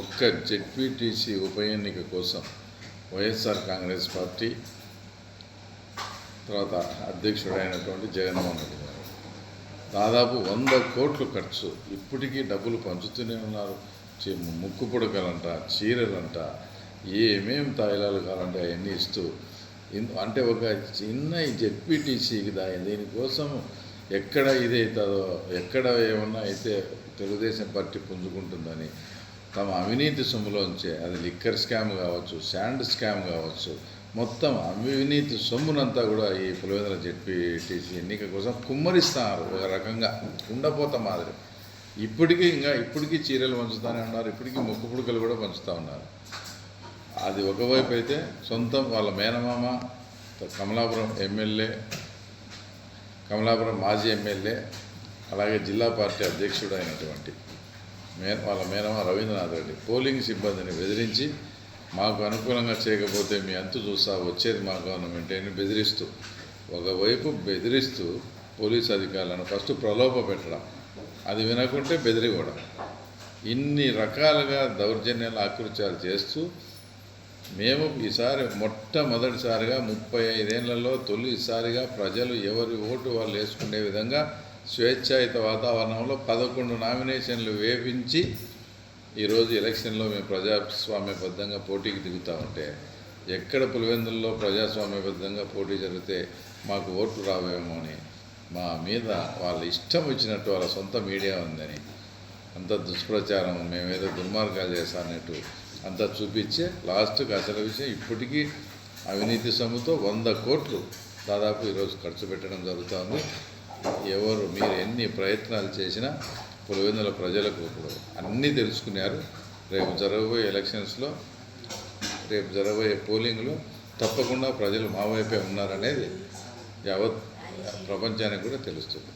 ఒక్క జెడ్పీటీసీ ఉప ఎన్నిక కోసం వైఎస్ఆర్ కాంగ్రెస్ పార్టీ తర్వాత అధ్యక్షుడైనటువంటి జగన్మోహన్ రెడ్డి గారు దాదాపు 100 కోట్లు ఖర్చు, ఇప్పటికీ డబ్బులు పంచుతూనే ఉన్నారు. ముక్కు పుడకలంట, చీరలంట, ఏమేం తాయిలాలు కావాలంటే అవన్నీ ఇస్తూ అంటే ఒక చిన్న జెడ్పీటీసీకి దీనికోసం ఎక్కడ ఇదవుతుందో, ఎక్కడ ఏమన్నా అయితే తెలుగుదేశం పార్టీ పుంజుకుంటుందని తమ అవినీతి సొమ్ములోంచే, అది లిక్కర్ స్కామ్ కావచ్చు, శాండ్ స్కామ్ కావచ్చు, మొత్తం అవినీతి సొమ్మునంతా కూడా ఈ పులివెందుల జెడ్పీటీసీ ఎన్నిక కోసం కుమ్మరిస్తున్నారు. ఒక రకంగా ఉండపోత మాదిరి. ఇప్పటికీ చీరలు పంచుతూనే ఉన్నారు, ఇప్పటికీ ముక్కు పుడకలు కూడా పంచుతూ ఉన్నారు. అది ఒకవైపు అయితే సొంతం వాళ్ళ మేనమామ కమలాపురం మాజీ ఎమ్మెల్యే అలాగే జిల్లా పార్టీ అధ్యక్షుడు అయినటువంటి వాళ్ళ మేనమామ రవీంద్రనాథ్ రెడ్డి పోలింగ్ సిబ్బందిని బెదిరించి మాకు అనుకూలంగా చేయకపోతే మీ అంతు చూస్తా, వచ్చేది మా గవర్నమెంట్ అని ఒకవైపు బెదిరిస్తూ పోలీసు అధికారులను ఫస్ట్ ప్రలోభ పెట్టడం, అది వినకుంటే బెదిరివ్వడం, ఇన్ని రకాలుగా దౌర్జన్యాలు ఆకృత్యాలు చేస్తూ మేము ఈసారి మొట్టమొదటిసారిగా 35 ఏళ్లలో తొలిసారిగా ప్రజలు ఎవరి ఓటు వాళ్ళు వేసుకునే విధంగా స్వేచ్ఛాయుత వాతావరణంలో 11 నామినేషన్లు వేపించి ఈరోజు ఎలక్షన్లో మేము ప్రజాస్వామ్యబద్ధంగా పోటీకి దిగుతూ ఉంటే, ఎక్కడ పులివెందుల్లో ప్రజాస్వామ్యబద్ధంగా పోటీ జరిగితే మాకు ఓట్లు రావేమో అని మా మీద వాళ్ళ ఇష్టం వచ్చినట్టు వాళ్ళ సొంత మీడియా ఉందని అంత దుష్ప్రచారం, మేమేదో దుర్మార్గాలు చేస్తానట్టు అంతా చూపించే లాస్ట్కి అసలు విషయం ఇప్పటికీ అవినీతి సొమ్ముతో 100 కోట్లు దాదాపు ఈరోజు ఖర్చు పెట్టడం జరుగుతుంది. మీరు ఎన్ని ప్రయత్నాలు చేసినా పులివెందుల ప్రజలకు ఇప్పుడు అన్నీ తెలుసుకున్నారు. రేపు జరగబోయే ఎలక్షన్స్లో, రేపు జరగబోయే పోలింగ్లో తప్పకుండా ప్రజలు మా వైపే ఉన్నారనేది యావత్ ప్రపంచానికి కూడా తెలుస్తుంది.